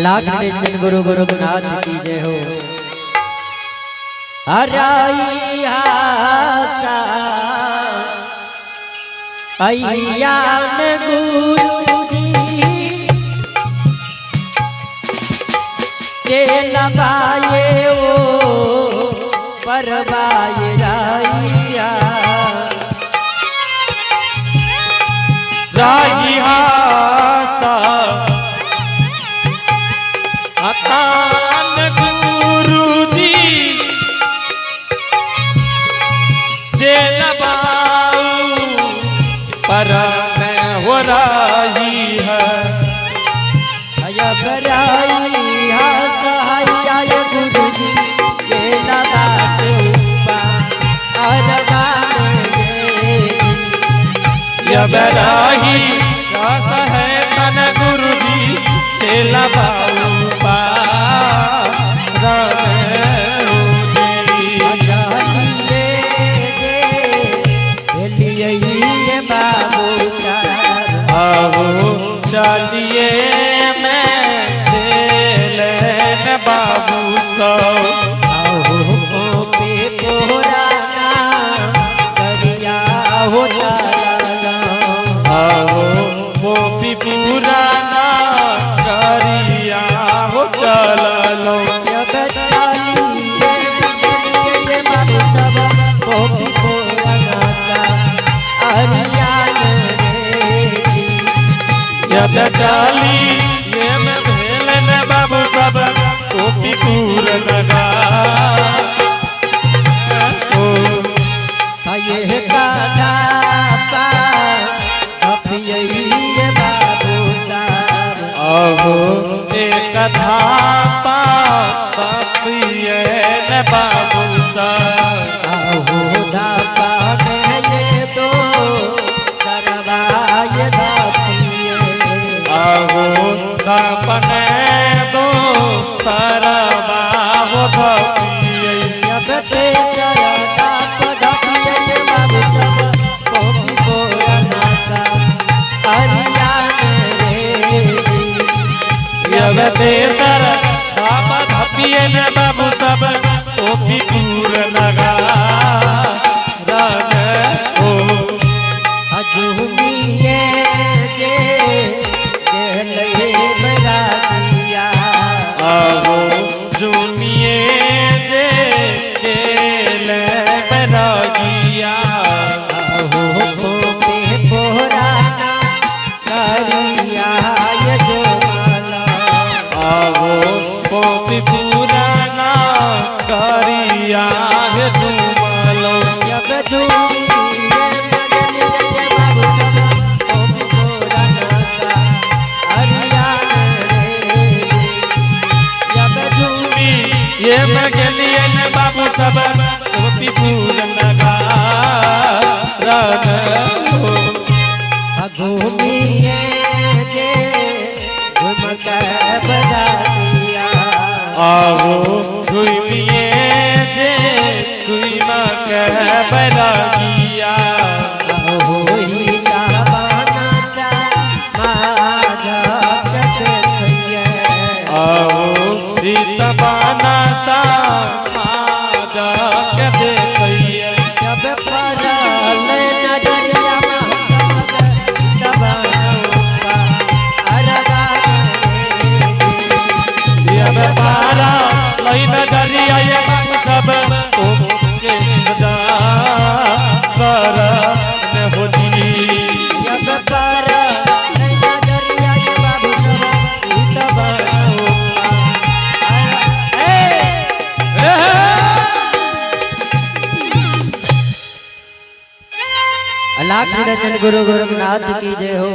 लाख निरंजन गुरु गोरखनाथ की जय हो। हराई आसा अय्यान गुरु जी के लगाए ओ परवाए राइया राइया अतान गुरु जी जेलबाऊ पर मैं हो रही है सहाय गुरु जी के लगाते बराही रस है तन गुरु जी जेलबाऊ चलिए मैं बाबू पे पुराना करिया हो वो भी पुराना करिया हो चलो सब वो भी पुराना जब चाली ये मैं भेल न बाबू सब टोपी पूर लगा ये काधा पा ये बाबू साहब अहो एक धापा ये न बाबू साहब अहो धापा में ये दो सरवाए अहो दापने दो सरबाव भपिए जबते सरदा पदपिए बाबू सब कोपी पुराना हरियाण रे जबते सरदा पदपिए न बाबू सब कोपी पूर लगा रन हो अजुमिए जे अहो जुमिए जे केले बरागिया अहो पे पुराना करिया ये जो माला अहो पोपी पुराना करिया है जुमलो जब झूमिए मगन बाबू सब कोपी पुराना हरियाण ये मैं गलिए न बाबू सब टोपी फूल लगा रन हो घूमिए जे घूमता बजा दिया आओ घूमिए जे घूमा के बला दिया होई का बाना सा माजा कते खइए आओ रीतबाना सा माजा के देखिए जब परल नजरिया जब पारा लई नजरिया ये बाबू सब ओके सजा कर न होती जब परल नजरिया ये बाबू सब लाख निरंजन गुरु गोरखनाथ की जय हो।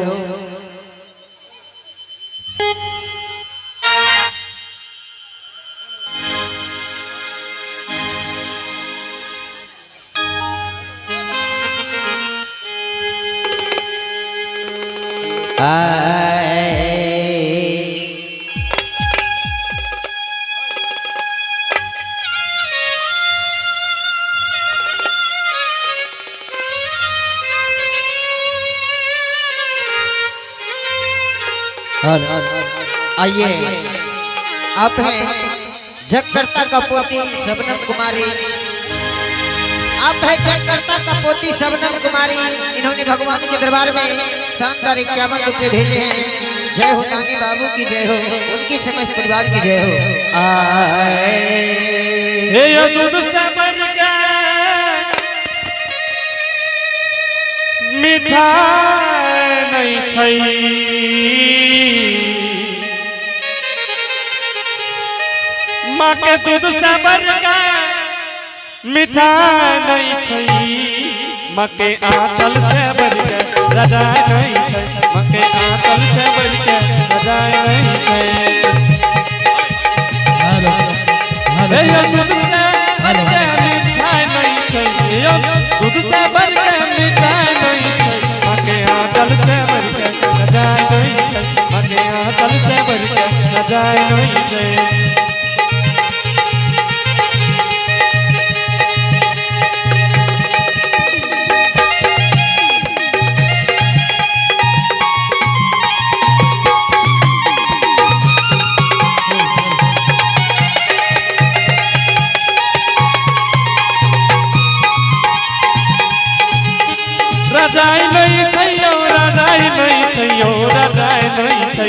आइए आप हैं जगकर्ता का पोती शबनम कुमारी। आप है जगकर्ता का पोती शबनम कुमारी। इन्होंने भगवान के दरबार में शानदार 51 रुपये भेजे हैं। जय हो नानी बाबू की जय हो, उनकी समस्त परिवार की जय हो। हे यो दूध से बन के मिठाई नहीं छई, माँ के दूध से बन के मिठाई नहीं छई, माँ के आंचल से बन के रजाई नहीं छई, माँ के आंचल से बन के रजाई नहीं छई। हे यो दूध से बन के मिठाई नहीं छई, यो दूध से बन के मिठाई नहीं छई, माँ के आंचल से बन के रजाई नहीं छई, माँ के आंचल से बन के रजाई नहीं छई। रजाई नहीं छैयो, रजाई नहीं छैयो, रजाई नहीं छै।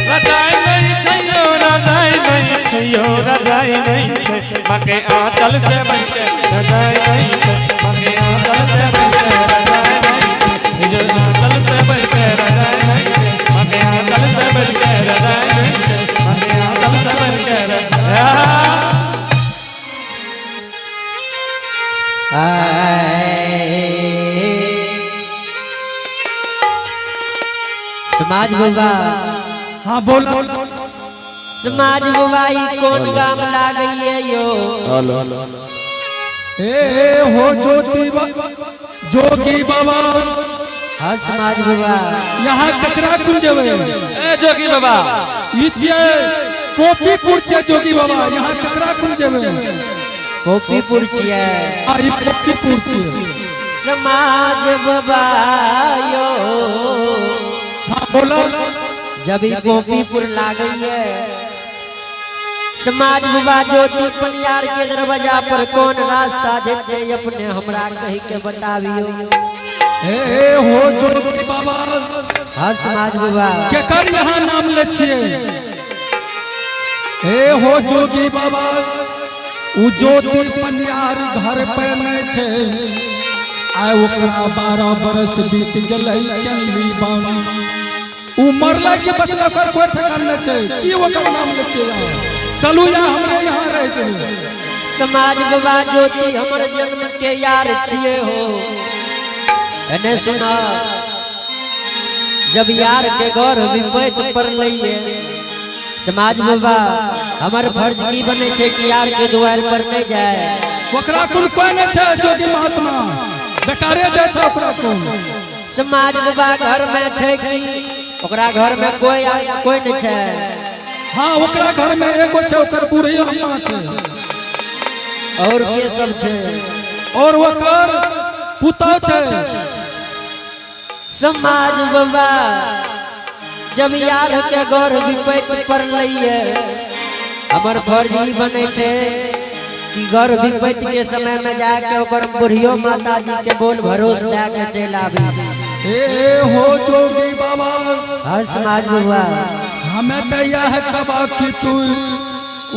रजाई नहीं छैयो, रजाई नहीं छैयो, रजाई नहीं छै। मके आंचल से बन के रजाई नहीं छै, मके आंचल से बन के रजाई नहीं छै, जो आंचल से बन के रजाई नहीं छै, मके आंचल से बन के रजाई नहीं छै, मके आंचल से बन के रजाई। समाज बाबा। हाँ बोल। समाज बाबा ई कौन गाम लागई है यो? ए हो जोगी बाबा। हाँ समाज बाबा। यहाँ ककरा कुल जवे? ए जोगी बाबा। ई छिए पोपीपुर छे जोगी बाबा। यहाँ ककरा कुल जवे? पोपीपुर छिए। आ ई पोपीपुर छिए। समाज बाबा यो। हाँ बोला। जब ई पोपीपुर लागई है, समाज बाबा ज्योति पनियार के दरवाजा पर कौन रास्ता जेते अपने हमरा कही के बतावियो। ए हो जोगी बाबा। हाँ समाज बाबा। केकर यहाँ नाम ले छिए? ए हो जोगी बाबा। उ ज्योति पनियार घर पे नहीं छे। आय ओकरा 12 बरस बीत गेलै केली बानी। उ मरला के बचला कर कोई ठिकान न छे। की ओकर नाम ले छिए? चलू या हमरे यहाँ रह जाइए। समाज बाबा ज्योति हमर जन्म के यार छिए हो। एने सुना, जब यार के घर विपैत पड़लैए, समाज बाबा हमार फर्ज की बने छे कि यार के द्वार पर नहीं जाए। ओकरा कुल कोई न छे जोगी महात्मा। बेकारे दे छे ओकरा कुल। समाज बाबा घर में छे कि ओकरा घर में कोई नहीं छे। हाँ ओकरा घर में एगो छे, ओकर बूढ़ी अम्मा छे। और के सब छे? और ओकर पुतौ छे। समाज बाबा जब यार के घर विपैत पड़लैए, हमर फर्ज ई बने छे कि घर विपैत के समय में जाके ओकर बुढ़ियो माता जी के बोल भरोस दे के चल आबी। ए हो जोगी बाबा। हाँ समाज बाबा। हमें तो यह कबा कि तू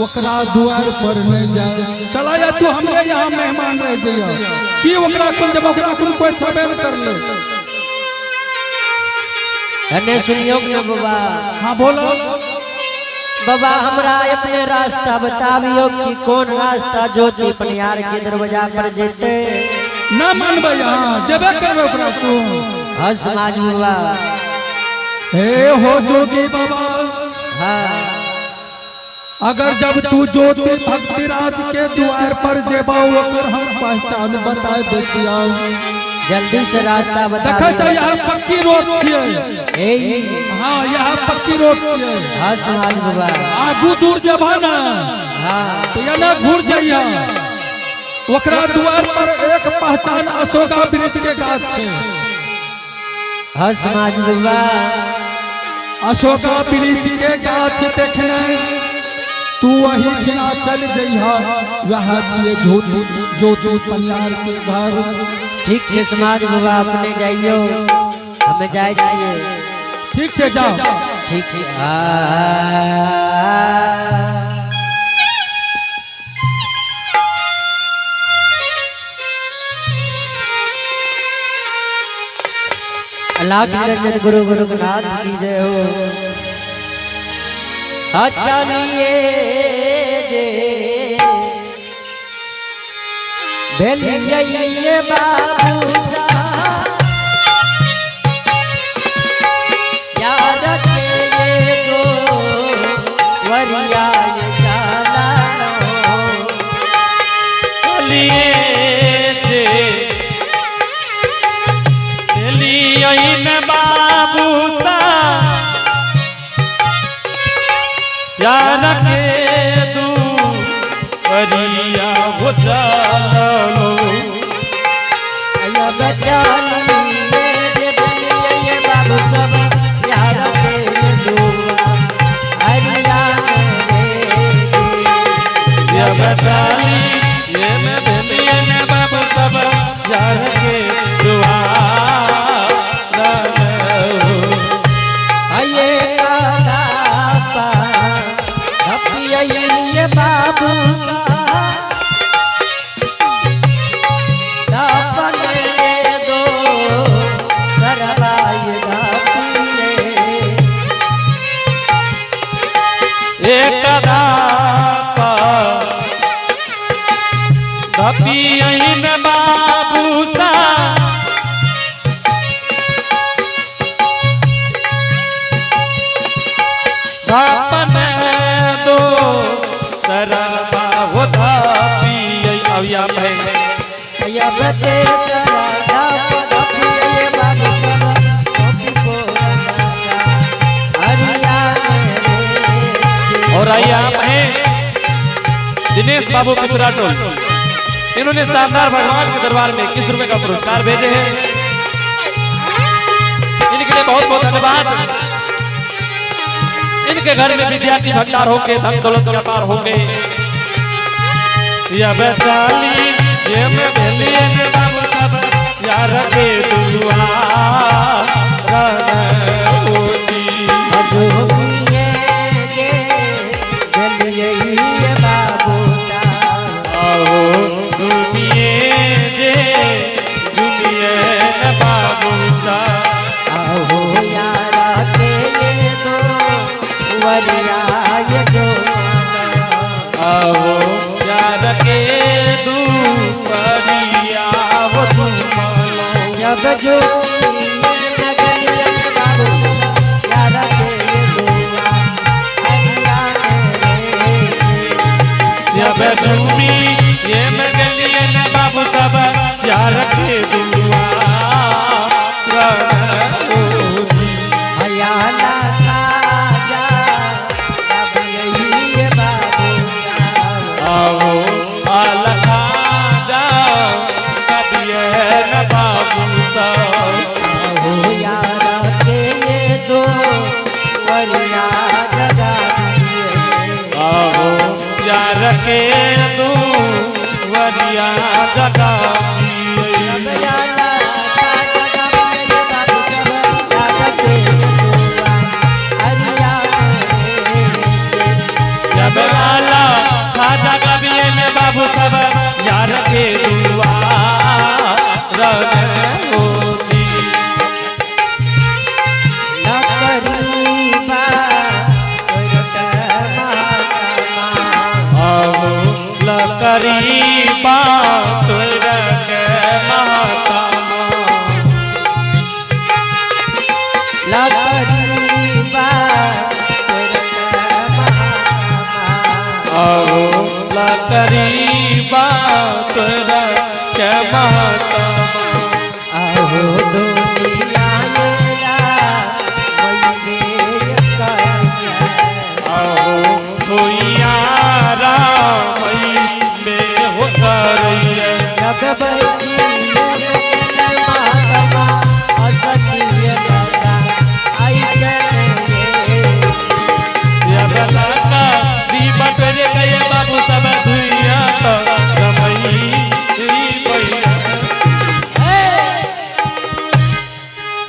ओकरा द्वार पर नहीं जाए। चला जा तू हमरे यहाँ मेहमान रह जाइए। कि ओकरा कुल जब ओकरा कुल कोई छबेल कर ले। एने सुनियो न बाबा। हाँ बोलो। बाबा हमरा अपने रास्ता बतावियो कि कौन रास्ता ज्योति पनियार के दरवाजा पर जेते। न मानबे यहाँ जबे करबे ओकरा तू। हाँ समाज बाबा। हे हो जोगी बाबा। हाँ अगर जब तू ज्योति भक्तिराज के द्वार पर जेबा ओकर हम पहचान बता दे छिया। जल्दी से रास्ता बता। देखै छै यहाँ पक्की रोड छिए। हाँ यहाँ पक्की रोड छिए। हाँ समाज बाबा। आगू दूर जेबा ना। हाँ तो या ना घूर जाइया। ओकरा द्वार पर एक पहचान अशोका वृक्ष के गाछ छे। हाँ समाज बुआ अशोका वृक्ष के गाछ देखने तू वही छिना चल जइहा वह छिए ज्योति पनियार के घर। ठीक है समाज बुआ अपने जाइयो हमें जाए छिए। ठीक से जाओ। ठीक है अल्लाह की निरंजन गुरु गुरुनाथ की जय हो। चलिए जे भेलिए बाबू साहब याद के ये दो वरिया ये जाला चलिए जे बाबू सा यार के दू परिया हो चलो ये बाबू सब यार के दुआ हरिया ये बचाली ये मैं भेलिए ने बाबू सब यार के दुआ ये बाबू दो सरवाए एक धपियन बाबू सा धपन दो सरबा हो धपिय अविया भाई या बते सरा ये बाबू सब को हरिया और आइए आप हैं दिनेश बाबू पिछड़ा टोल। इन्होंने शानदार भगवान के दरबार में 21 रुपए का पुरस्कार भेजे हैं। इनके लिए बहुत बहुत धन्यवाद। इनके घर में विद्यार्थी भंडार होंगे, धन दौलत व्यापार होंगे। या बेचाली ये मैं भेलिए ने बाबू सब यार के दुआ ये बाबू बाबू सा आहो यारा के ये दो वरिया ये दो आओ यार के दू परिया हो तुम जब जो बाबू यारा के ये दुआ हरिया जब झूमी ये मैं गलिए न बाबू सब यार के दुआ हयाला ताजा तब ये बाबू आओ अलखा जा सब ये न बाबू सब आहो यारा के ये दो वरिया जगा आओ यार के दू वरिया जगा खाजा कबिए में बाबू सब यार के दुआ होती लकरी बा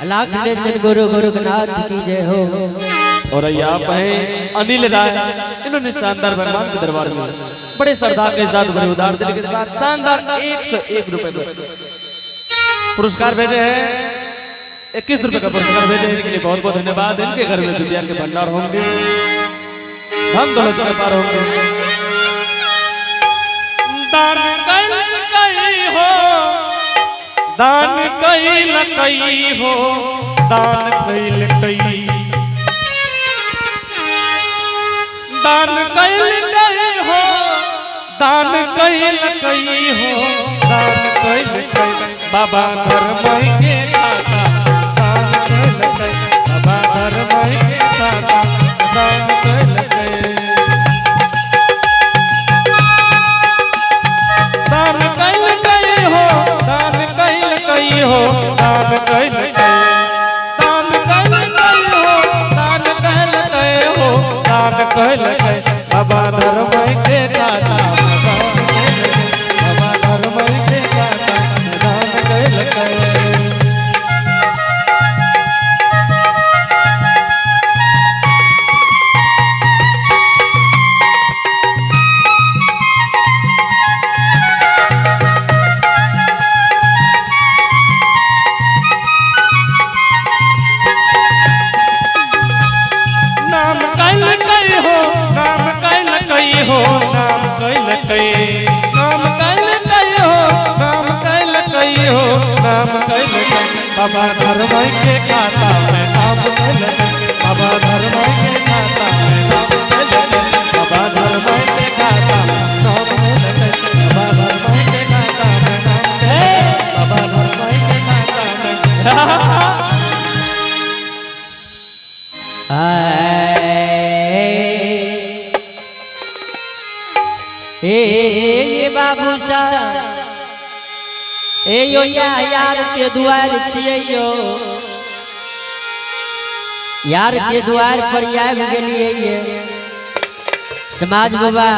लाख निरंजन गुरु गोरखनाथ की जय हो। और आप हैं अनिल राय, इन्होंने शानदार भगवान के दरबार में बड़े श्रद्धा के साथ बड़े उदार दिल के साथ शानदार 101 रुपए का पुरस्कार भेजे हैं। 21 रुपए का पुरस्कार भेजे हैं, इनके लिए बहुत बहुत धन्यवाद। इनके घर में विद्या के भंडार होंगे, धन दौलत के पार होंगे। दान कई हो, दान कई हो, दान कई दान कई हो, दान कई हो, दान कई बाबा धर्म के दाता, दान कई बाबा धर्म के दाता, दान कई दान कई हो, दान कई हो, दान कई दान कई हो, दान कई हो, दान कई बाबा धर्म के दाता, बाबा धर्म के दाता, दान कई नाम कई हो, नाम कई हो, नाम कई नाम कई हो, नाम कई हो, नाम कई बाबा धर्म के खाता में नाम कई, बाबा धर्म के खाता में नाम कई, बाबा धर्म के खाता नाम कई, बाबा धर्म के खाता में नाम कई, बाबा धर्म के खाता में ए बाबू साहब ए यो यार के द्वार छियै यो, यार के द्वार पर आबि गेलियै ये समाज बाबा